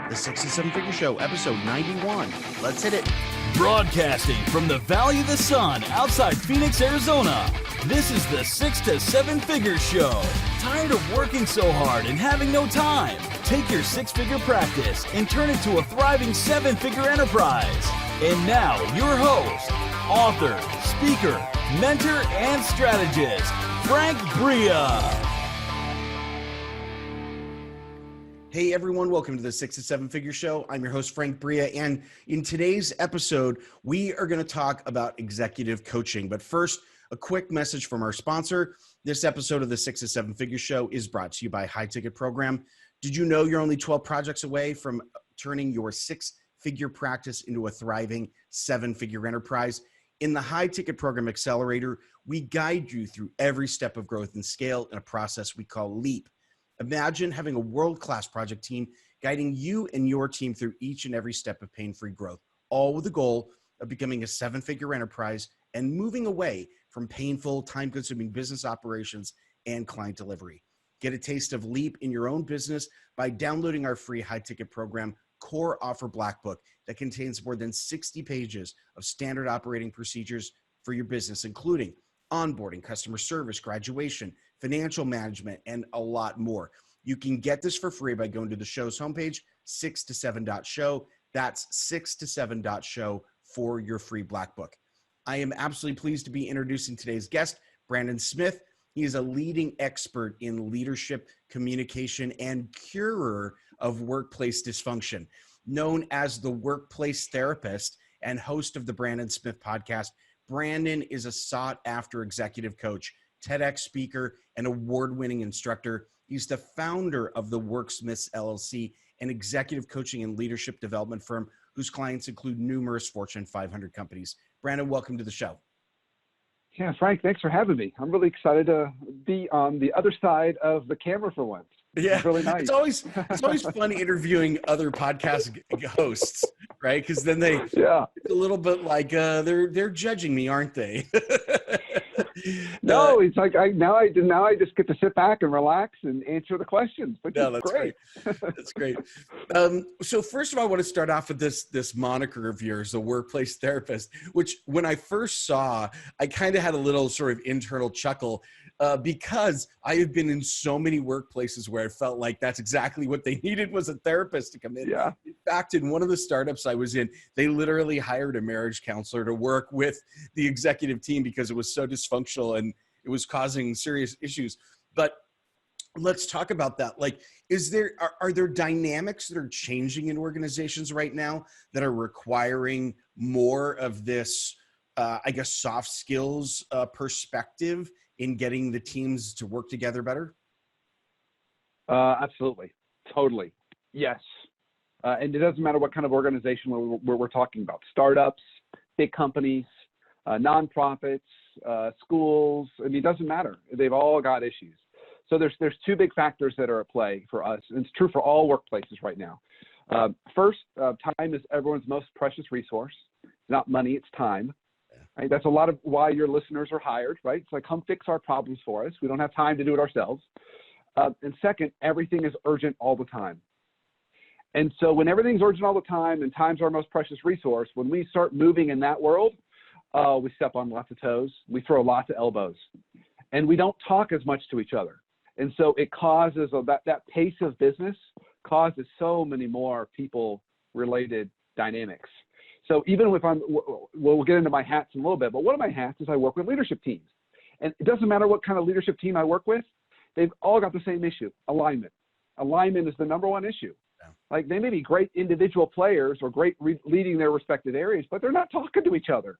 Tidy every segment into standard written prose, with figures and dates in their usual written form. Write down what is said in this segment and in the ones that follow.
The 6 to 7 Figure Show, episode 91. Let's hit it. Broadcasting from the Valley of the Sun outside Phoenix, Arizona. This is the 6 to 7 Figure Show. Tired of working so hard and having no time? Take your six-figure practice and turn it to a thriving seven-figure enterprise. And now, your host, author, speaker, mentor, and strategist, Frank Bria. Hey everyone, welcome to the 6 to 7 Figure Show. I'm your host, Frank Bria, and in today's episode, we are going to talk about executive coaching. But first, a quick message from our sponsor. This episode of the 6 to 7 Figure Show is brought to you by High Ticket Program. Did you know you're only 12 projects away from turning your six-figure practice into a thriving seven-figure enterprise? In the High Ticket Program Accelerator, we guide you through every step of growth and scale in a process we call LEAP. Imagine having a world-class project team guiding you and your team through each and every step of pain-free growth, all with the goal of becoming a seven-figure enterprise and moving away from painful, time-consuming business operations and client delivery. Get a taste of LEAP in your own business by downloading our free high-ticket program, Core Offer Black Book, that contains more than 60 pages of standard operating procedures for your business, including onboarding, customer service, graduation, financial management, and a lot more. You can get this for free by going to the show's homepage, 6to7.show. That's 6to7.show for your free Black Book. I am absolutely pleased to be introducing today's guest, Brandon Smith. He is a leading expert in leadership, communication, and curer of workplace dysfunction. Known as the workplace therapist and host of the Brandon Smith podcast, Brandon is a sought-after executive coach, TedX speaker, and award-winning instructor. He's the founder of the Worksmiths LLC, an executive coaching and leadership development firm whose clients include numerous Fortune 500 companies. Brandon, welcome to the show. Yeah, Frank, thanks for having me. I'm really excited to be on the other side of the camera for once. Yeah, it's really nice. It's always fun interviewing other podcast hosts, right? Because then it's a little bit like they're judging me, aren't they? No, it's like now I just get to sit back and relax and answer the questions. Which is great. That's great. So first of all, I want to start off with this moniker of yours, the workplace therapist, which when I first saw, I kind of had a little sort of internal chuckle because I have been in so many workplaces where I felt like that's exactly what they needed was a therapist to come in. Yeah. In fact, in one of the startups I was in, they literally hired a marriage counselor to work with the executive team because it was so dysfunctional and it was causing serious issues. But let's talk about that. Like, are there dynamics that are changing in organizations right now that are requiring more of this, soft skills perspective in getting the teams to work together better? Absolutely. Totally. Yes. And it doesn't matter what kind of organization we're talking about. Startups, big companies, nonprofits, schools. I mean, it doesn't matter. They've all got issues. So there's two big factors that are at play for us. And it's true for all workplaces right now. First, time is everyone's most precious resource. Not money, it's time. Right? That's a lot of why your listeners are hired, right? It's like, come fix our problems for us. We don't have time to do it ourselves. And second, everything is urgent all the time. And so when everything's urgent all the time and time's our most precious resource, when we start moving in that world, we step on lots of toes. We throw lots of elbows. And we don't talk as much to each other. And so it causes that pace of business causes so many more people-related dynamics. So even if we'll get into my hats in a little bit, but one of my hats is I work with leadership teams. And it doesn't matter what kind of leadership team I work with, they've all got the same issue, alignment. Alignment is the number one issue. Yeah. Like they may be great individual players or great leading their respective areas, but they're not talking to each other.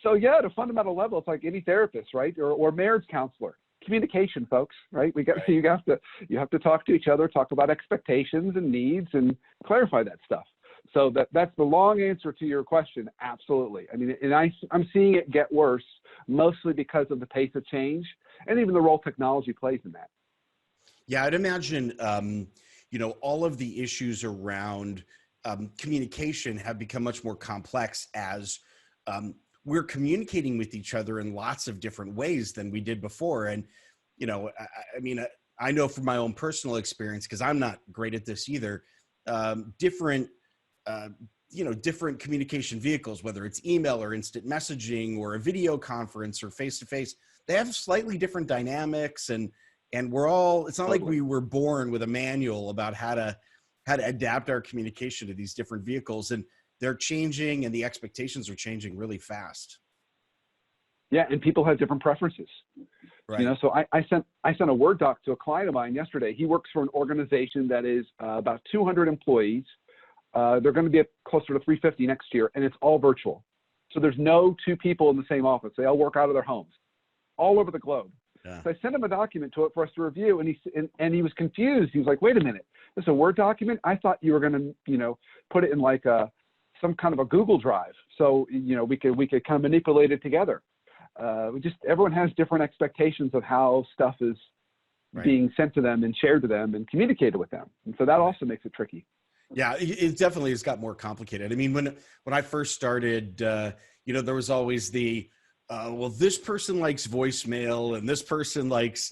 So yeah, at a fundamental level, it's like any therapist, right? Or marriage counselor. Communication, folks, right? You have to talk to each other, talk about expectations and needs and clarify that stuff. So that's the long answer to your question. Absolutely. I mean, and I'm seeing it get worse, mostly because of the pace of change and even the role technology plays in that. Yeah, I'd imagine, all of the issues around communication have become much more complex as we're communicating with each other in lots of different ways than we did before. And, I know from my own personal experience, because I'm not great at this either, different, different communication vehicles, whether it's email or instant messaging or a video conference or face-to-face. They have slightly different dynamics, and it's not like we were born with a manual about how to adapt our communication to these different vehicles, and they're changing, and the expectations are changing really fast. Yeah, and people have different preferences. Right. So I sent a Word doc to a client of mine yesterday. He works for an organization that is about 200 employees. They're going to be closer to 350 next year, and it's all virtual. So there's no two people in the same office. They all work out of their homes, all over the globe. Yeah. So I sent him a document for us to review, and he was confused. He was like, "Wait a minute, this is a Word document? I thought you were going to, put it in like some kind of a Google Drive, so we could kind of manipulate it together." Everyone has different expectations of how stuff is being sent to them and shared to them and communicated with them, and so that also makes it tricky. Yeah, it definitely has got more complicated. I mean, when I first started, there was always the, this person likes voicemail and this person likes,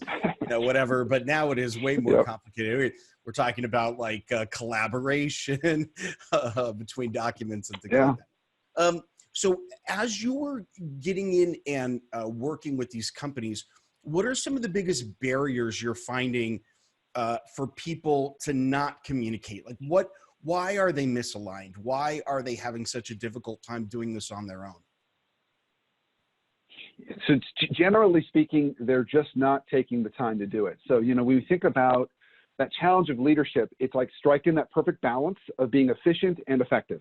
whatever. But now it is way more complicated. We're talking about like collaboration between documents and things like that. So as you were getting in and working with these companies, what are some of the biggest barriers you're finding for people to not communicate? Like why are they misaligned? Why are they having such a difficult time doing this on their own? So generally speaking, they're just not taking the time to do it. So, when we think about that challenge of leadership, it's like striking that perfect balance of being efficient and effective.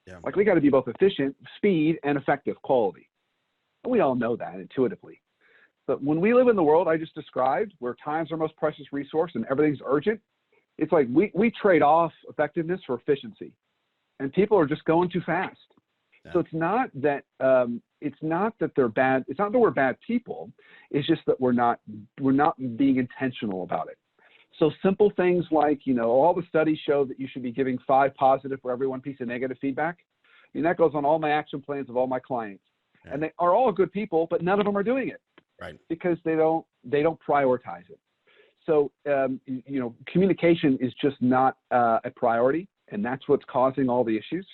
Yeah. Like we got to be both efficient, speed, and effective, quality. And we all know that intuitively. But when we live in the world I just described, where time's our most precious resource and everything's urgent, it's like we trade off effectiveness for efficiency, and people are just going too fast. Yeah. So it's not that they're bad. It's not that we're bad people. It's just that we're not being intentional about it. So simple things like, all the studies show that you should be giving 5 positive for every 1 piece of negative feedback. I mean, that goes on all my action plans of all my clients. Yeah. And they are all good people, but none of them are doing it. Right. Because they don't prioritize it. So, communication is just not a priority, and that's what's causing all the issues.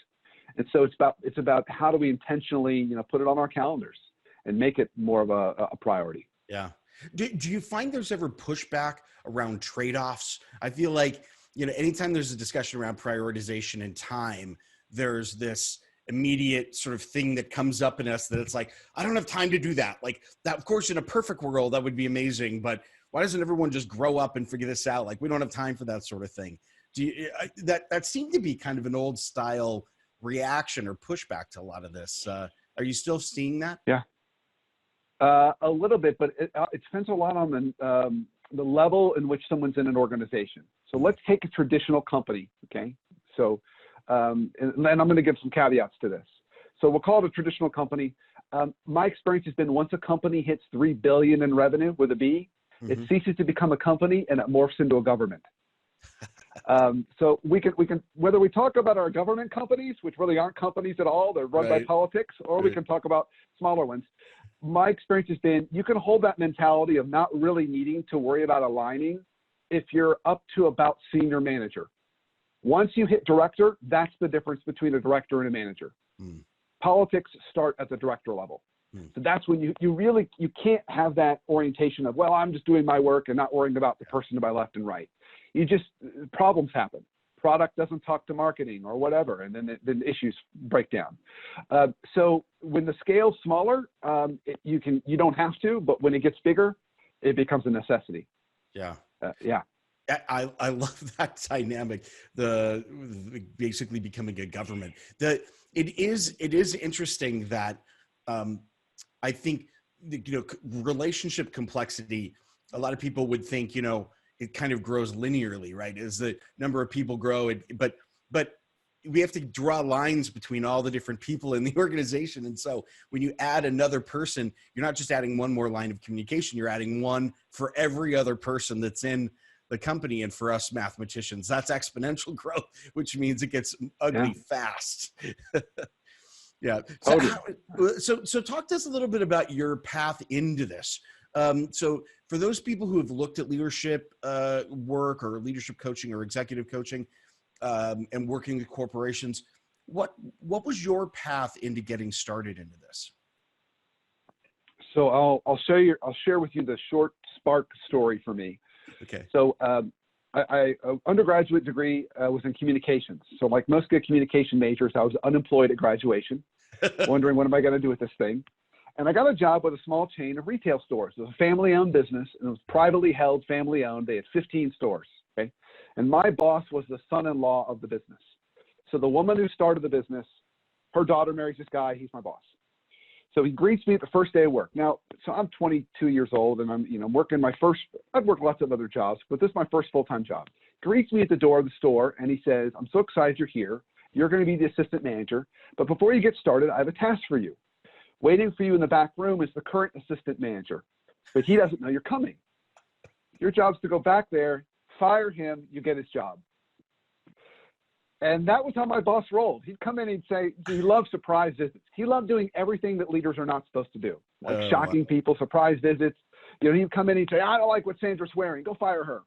And so it's about how do we intentionally, put it on our calendars and make it more of a priority. Yeah. Do you find there's ever pushback around trade-offs? I feel like, anytime there's a discussion around prioritization and time, there's this immediate sort of thing that comes up in us that it's like, I don't have time to do that. Like that, of course, in a perfect world, that would be amazing, but why doesn't everyone just grow up and figure this out? Like we don't have time for that sort of thing. That seemed to be kind of an old style reaction or pushback to a lot of this. Are you still seeing that? Yeah. A little bit, but it depends a lot on the level in which someone's in an organization. So let's take a traditional company, okay? So, and I'm going to give some caveats to this. So we'll call it a traditional company. My experience has been once a company hits $3 billion in revenue with a B, it ceases to become a company and it morphs into a government. So we can, whether we talk about our government companies, which really aren't companies at all, they're run by politics, or we can talk about smaller ones. My experience has been you can hold that mentality of not really needing to worry about aligning if you're up to about senior manager. Once you hit director, that's the difference between a director and a manager. Politics start at the director level. So that's when you can't have that orientation of, well, I'm just doing my work and not worrying about the person to my left and right. Problems happen. Product doesn't talk to marketing or whatever, and then issues break down. So when the scale's smaller, you don't have to, but when it gets bigger, it becomes a necessity. Yeah. Yeah. I love that dynamic. The basically becoming a government. It is interesting that I think relationship complexity. A lot of people would think it kind of grows linearly, right? As the number of people grow, but we have to draw lines between all the different people in the organization. And so when you add another person, you're not just adding one more line of communication, you're adding one for every other person that's in the company. And for us mathematicians, that's exponential growth, which means it gets ugly fast. Yeah. So talk to us a little bit about your path into this. So for those people who have looked at leadership work or leadership coaching or executive coaching, and working with corporations. What was your path into getting started into this? So I'll share with you the short spark story for me. Okay. So I undergraduate degree was in communications. So like most good communication majors, I was unemployed at graduation, wondering what am I going to do with this thing. And I got a job with a small chain of retail stores. It was a family-owned business, and it was privately held, family-owned. They had 15 stores, okay? And my boss was the son-in-law of the business. So the woman who started the business, her daughter marries this guy. He's my boss. So he greets me at the first day of work. Now, so I'm 22 years old, and I'm working I've worked lots of other jobs, but this is my first full-time job. Greets me at the door of the store, and he says, "I'm so excited you're here. You're going to be the assistant manager. But before you get started, I have a task for you. Waiting for you in the back room is the current assistant manager, but he doesn't know you're coming. Your job's to go back there, fire him, you get his job." And that was how my boss rolled. He'd come in and say, he loved surprise visits. He loved doing everything that leaders are not supposed to do, like shocking people, surprise visits. He'd come in and say, "I don't like what Sandra's wearing. Go fire her."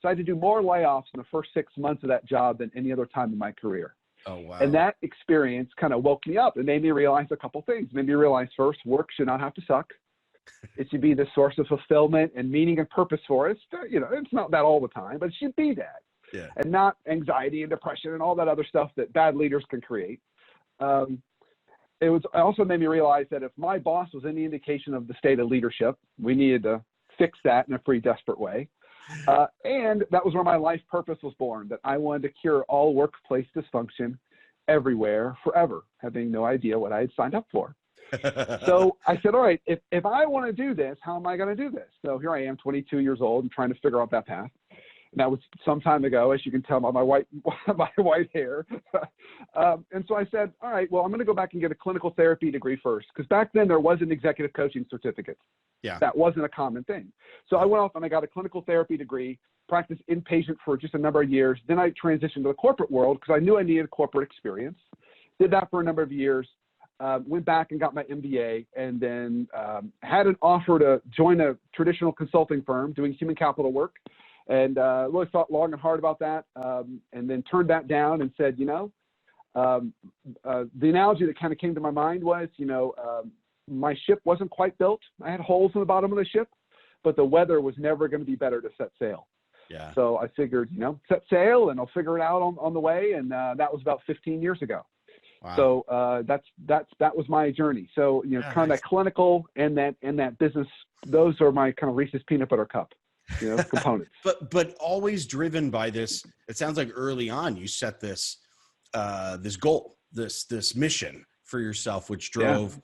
So I had to do more layoffs in the first 6 months of that job than any other time in my career. Oh, wow. And that experience kind of woke me up and made me realize a couple things. It made me realize, first, work should not have to suck. It should be the source of fulfillment and meaning and purpose for us. It's not that all the time, but it should be that. Yeah. And not anxiety and depression and all that other stuff that bad leaders can create. It also made me realize that if my boss was any indication of the state of leadership, we needed to fix that in a pretty desperate way. And that was where my life purpose was born, that I wanted to cure all workplace dysfunction everywhere, forever, having no idea what I had signed up for. So I said, all right, if I want to do this, how am I going to do this? So here I am, 22 years old, and trying to figure out that path. And that was some time ago, as you can tell by my white hair. And so I said, all right, well, I'm going to go back and get a clinical therapy degree first, because back then there wasn't executive coaching certificates. Yeah. That wasn't a common thing. So I went off and I got a clinical therapy degree, practiced inpatient for just a number of years. Then I transitioned to the corporate world because I knew I needed corporate experience. Did that for a number of years. Went back and got my MBA, and then had an offer to join a traditional consulting firm doing human capital work. And really thought long and hard about that, and then turned that down and said, the analogy that kind of came to my mind was, my ship wasn't quite built. I had holes in the bottom of the ship, but the weather was never going to be better to set sail. Yeah. So I figured, set sail and I'll figure it out on the way. And that was about 15 years ago. Wow. So that was my journey. So, kind of that clinical and that business, those are my kind of Reese's peanut butter cup. Components. But always driven by this. It sounds like early on you set this goal, this mission for yourself, which drove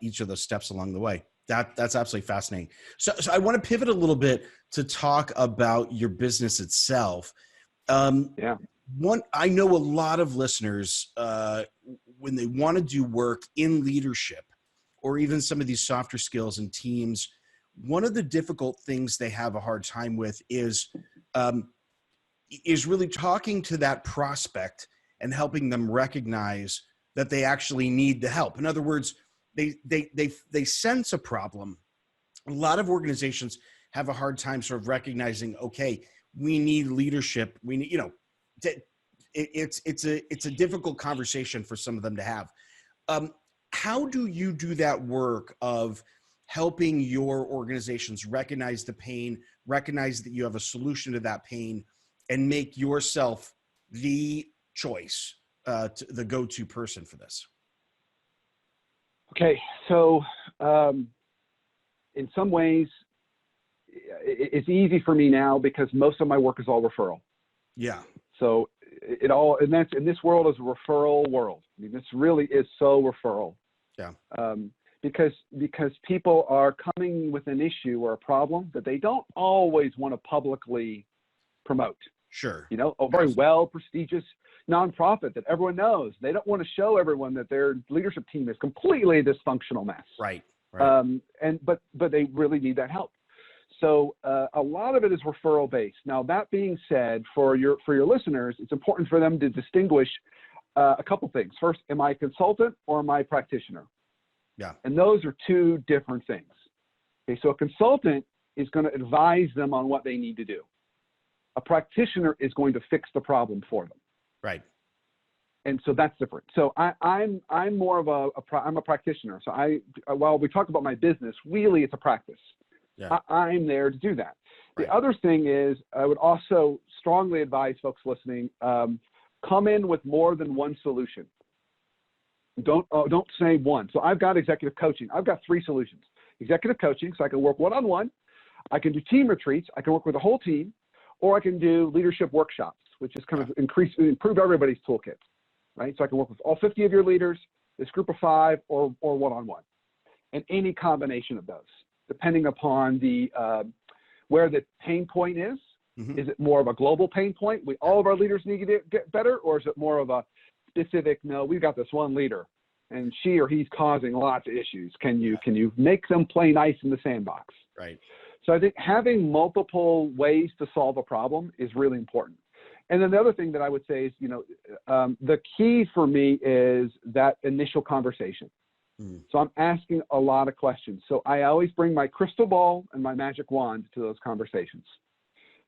each of those steps along the way. That's absolutely fascinating. So I want to pivot a little bit to talk about your business itself. I know a lot of listeners when they want to do work in leadership or even some of these softer skills in teams. One of the difficult things they have a hard time with is really talking to that prospect and helping them recognize that they actually need the help. In other words, they sense a problem. A lot of organizations have a hard time sort of recognizing, okay, we need leadership. We need, it's a difficult conversation for some of them to have. How do you do that work of helping your organizations recognize the pain, recognize that you have a solution to that pain, and make yourself the choice, the go-to person for this? Okay, so in some ways, it's easy for me now because most of my work is all referral. Yeah. So in this world is a referral world. I mean, this really is so referral. Yeah. Because people are coming with an issue or a problem that they don't always want to publicly promote. Sure. A very prestigious nonprofit that everyone knows. They don't want to show everyone that their leadership team is completely a dysfunctional mess. Right. But they really need that help. So a lot of it is referral based. Now, that being said, for your listeners, it's important for them to distinguish a couple things. First, am I a consultant or am I a practitioner? Yeah. And those are two different things. Okay, so a consultant is going to advise them on what they need to do. A practitioner is going to fix the problem for them. Right. And so that's different. So I'm more of I'm a practitioner. So while we talk about my business, really it's a practice. Yeah. I'm there to do that. Right. The other thing is I would also strongly advise folks listening, come in with more than one solution. Don't say one. So I've got executive coaching. I've got 3 solutions. Executive coaching, so I can work one-on-one. I can do team retreats. I can work with the whole team, or I can do leadership workshops, which is kind of improve everybody's toolkit, right? So I can work with all 50 of your leaders, this group of 5, or one-on-one, and any combination of those, depending upon where the pain point is. Mm-hmm. Is it more of a global pain point? All of our leaders need to get better, or is it more of a specific? No, we've got this one leader, and she or he's causing lots of issues. Can you make them play nice in the sandbox? Right. So I think having multiple ways to solve a problem is really important. And then the other thing that I would say is, the key for me is that initial conversation. Mm. So I'm asking a lot of questions. So I always bring my crystal ball and my magic wand to those conversations.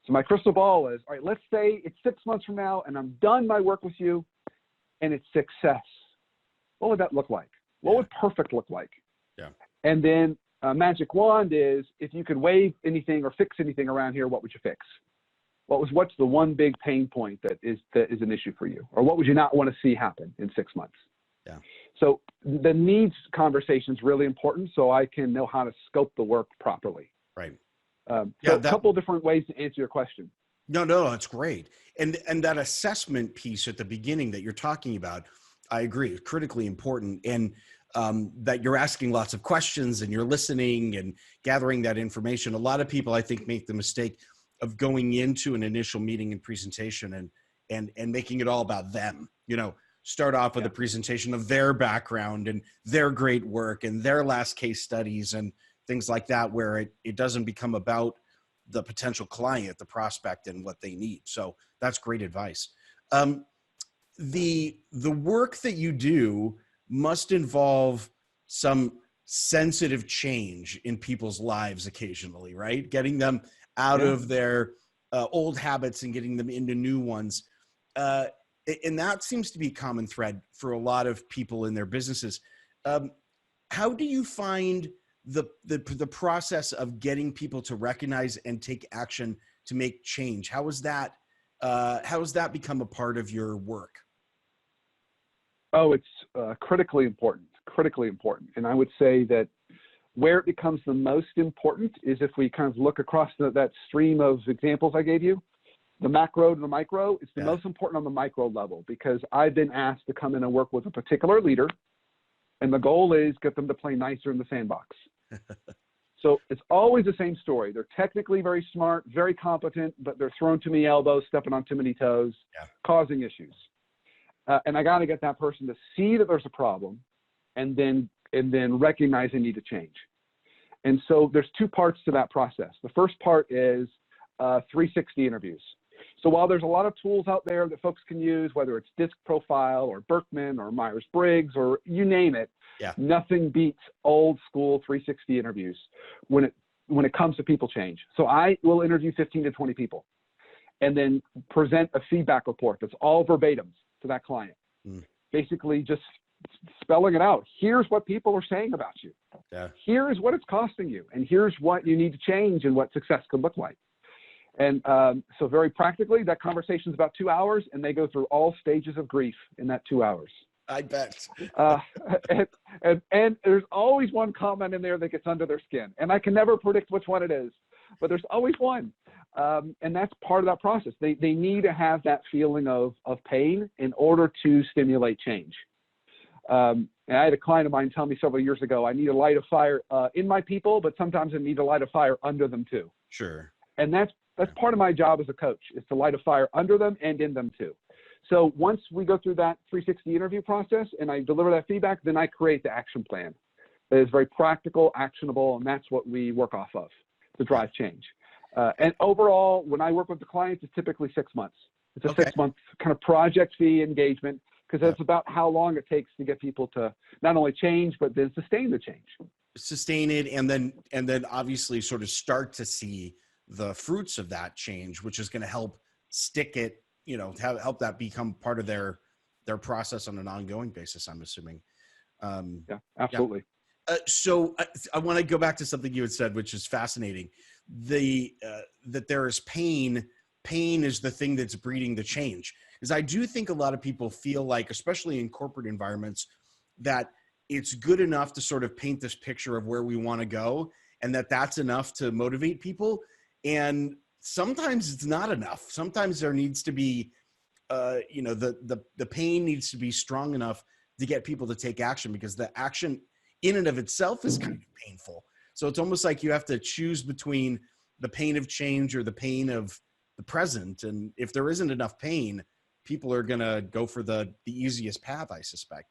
So my crystal ball is, all right, let's say it's 6 months from now and I'm done my work with you and it's success. What would that look like? What would perfect look like? Yeah. And then magic wand is, if you could wave anything or fix anything around here, what would you fix? What's the one big pain point that is an issue for you? Or what would you not want to see happen in 6 months? Yeah. So the needs conversation is really important, so I can know how to scope the work properly. Right. So a couple different ways to answer your question. No, that's great. And that assessment piece at the beginning that you're talking about, I agree, is critically important. And that you're asking lots of questions and you're listening and gathering that information. A lot of people, I think, make the mistake of going into an initial meeting and presentation and making it all about them. Start off with a presentation of their background and their great work and their last case studies and things like that, where it doesn't become about the potential client, the prospect, and what they need. So that's great advice. The work that you do must involve some sensitive change in people's lives occasionally, right? Getting them out of their old habits and getting them into new ones. And that seems to be a common thread for a lot of people in their businesses. How do you find the process of getting people to recognize and take action to make change? How has that become a part of your work? Oh, it's critically important. And I would say that where it becomes the most important is if we kind of look across that stream of examples I gave you, the macro to the micro. It's the most important on the micro level, because I've been asked to come in and work with a particular leader, and the goal is get them to play nicer in the sandbox. So it's always the same story. They're technically very smart, very competent, but they're thrown too many elbows, stepping on too many toes, causing issues. And I got to get that person to see that there's a problem, and then recognize they need to change. And so there's 2 parts to that process. The first part is 360 interviews. So while there's a lot of tools out there that folks can use, whether it's Disc Profile or Berkman or Myers-Briggs or you name it, nothing beats old school 360 interviews when it comes to people change. So I will interview 15 to 20 people and then present a feedback report that's all verbatims to that client. Basically just spelling it out. Here's what people are saying about you. Here's what it's costing you. And here's what you need to change and what success could look like. And so very practically, that conversation is about 2 hours, and they go through all stages of grief in that 2 hours. I bet. And there's always one comment in there that gets under their skin. And I can never predict which one it is, but there's always one. And that's part of that process. They need to have that feeling of pain in order to stimulate change. And I had a client of mine tell me several years ago, I need to light a fire in my people, but sometimes I need to light a fire under them too. Sure. And that's part of my job as a coach, is to light a fire under them and in them too. So once we go through that 360 interview process and I deliver that feedback, then I create the action plan that is very practical, actionable, and that's what we work off of to drive change. And overall, when I work with the clients, it's typically 6 months. It's a 6-month kind of project fee engagement, because that's about how long it takes to get people to not only change, but then sustain the change. Sustain it, and then obviously sort of start to see the fruits of that change, which is going to help stick it help that become part of their process on an ongoing basis, I'm assuming. Yeah, absolutely. Yeah. So I want to go back to something you had said, which is fascinating. That there is pain. Pain is the thing that's breeding the change. Because I do think a lot of people feel like, especially in corporate environments, that it's good enough to sort of paint this picture of where we want to go, and that's enough to motivate people. And sometimes it's not enough. Sometimes there needs to be, the pain needs to be strong enough to get people to take action, because the action in and of itself is kind of painful. So it's almost like you have to choose between the pain of change or the pain of the present. And if there isn't enough pain, people are going to go for the easiest path, I suspect.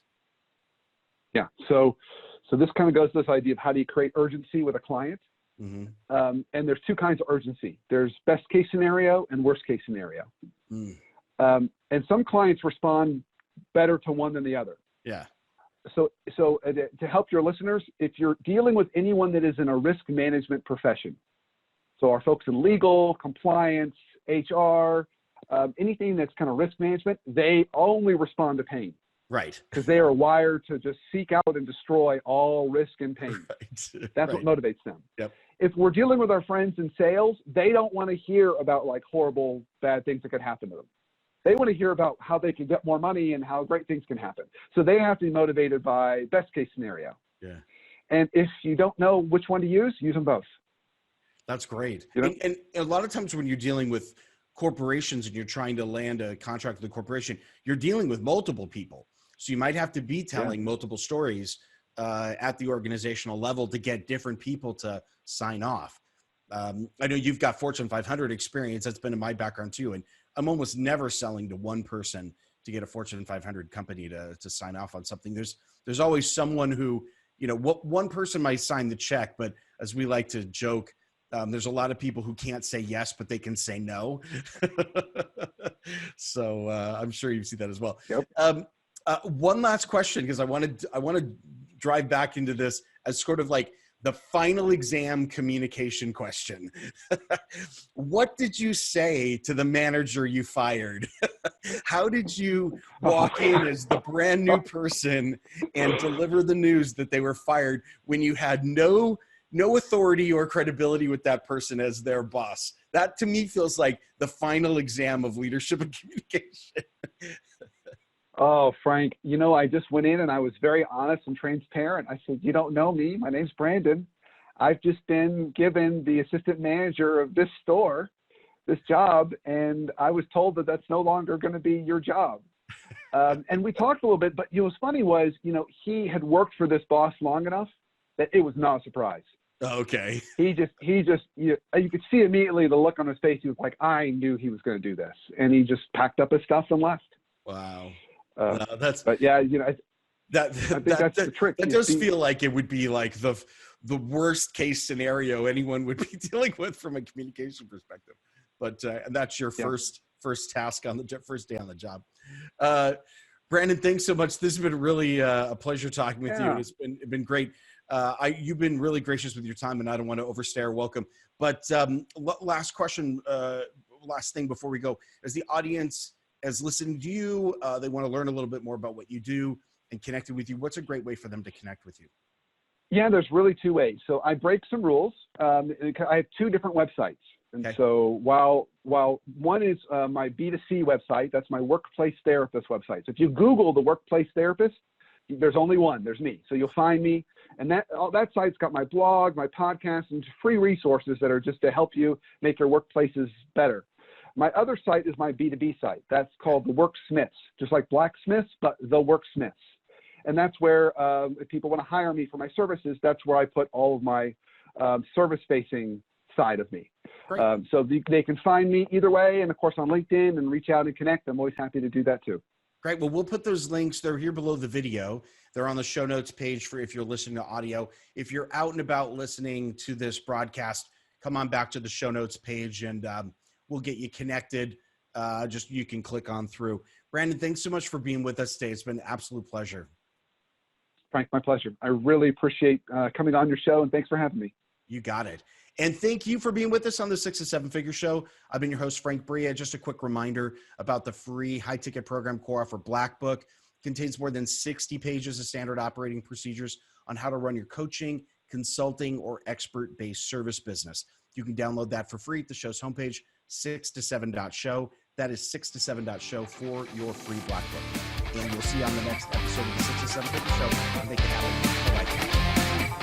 Yeah. So this kind of goes to this idea of how do you create urgency with a client? Mm-hmm. And there's two kinds of urgency. There's best case scenario and worst case scenario. Mm. And some clients respond better to one than the other. Yeah. So to help your listeners, if you're dealing with anyone that is in a risk management profession, so our folks in legal, compliance, HR, anything that's kind of risk management, they only respond to pain. Right. Because they are wired to just seek out and destroy all risk and pain. Right. That's what motivates them. Yep. If we're dealing with our friends in sales, they don't want to hear about like horrible, bad things that could happen to them. They want to hear about how they can get more money and how great things can happen. So they have to be motivated by best case scenario. Yeah. And if you don't know which one to use them both. That's great. You know? And a lot of times when you're dealing with corporations and you're trying to land a contract with a corporation, you're dealing with multiple people. So you might have to be telling multiple stories at the organizational level to get different people to sign off. I know you've got Fortune 500 experience. That's been in my background too. And I'm almost never selling to one person to get a Fortune 500 company to sign off on something. There's always someone who, one person might sign the check, but as we like to joke, there's a lot of people who can't say yes, but they can say no. So I'm sure you see that as well. Yep. One last question, because I want to drive back into this as sort of like the final exam communication question. What did you say to the manager you fired? How did you walk in as the brand new person and deliver the news that they were fired when you had no authority or credibility with that person as their boss? That to me feels like the final exam of leadership and communication. Oh, Frank, I just went in and I was very honest and transparent. I said, you don't know me. My name's Brandon. I've just been given the assistant manager of this store, this job, and I was told that that's no longer going to be your job. And we talked a little bit, but what's funny was, he had worked for this boss long enough that it was not a surprise. Okay. He just, you could see immediately the look on his face. He was like, I knew he was going to do this. And he just packed up his stuff and left. Wow. But yeah, I think that's the trick. That does feel like it would be like the worst case scenario anyone would be dealing with from a communication perspective. But and that's your first task on the first day on the job. Brandon, thanks so much. This has been really a pleasure talking with you. And it's been great. You've been really gracious with your time, and I don't want to overstay our welcome. But last question, last thing before we go, as the audience is listening to you, they want to learn a little bit more about what you do and connected with you. What's a great way for them to connect with you? Yeah, there's really two ways. So I break some rules. I have two different websites. And so while one is my B2C website, that's my workplace therapist website. So if you Google the workplace therapist, there's only one, there's me. So you'll find me. And that site's got my blog, my podcast, and free resources that are just to help you make your workplaces better. My other site is my B2B site. That's called the Worksmiths, just like blacksmiths, but the Worksmiths. And that's where if people want to hire me for my services, that's where I put all of my service-facing side of me. So they can find me either way, and of course on LinkedIn, and reach out and connect. I'm always happy to do that too. Great. Well, we'll put those links. They're here below the video. They're on the show notes page for if you're listening to audio. If you're out and about listening to this broadcast, come on back to the show notes page, and we'll get you connected. Just you can click on through. Brandon, thanks so much for being with us today. It's been an absolute pleasure. Frank, my pleasure. I really appreciate coming on your show, and thanks for having me. You got it. And thank you for being with us on the 6 to 7 Figure Show. I've been your host, Frank Bria. Just a quick reminder about the free high-ticket program core offer Black Book. It contains more than 60 pages of standard operating procedures on how to run your coaching, consulting, or expert-based service business. You can download that for free at the show's homepage, 6to7.show. That is 6to7.show for your free Black Book. And we'll see you on the next episode of the 6 to 7 Figure Show. Make it happen. Bye-bye.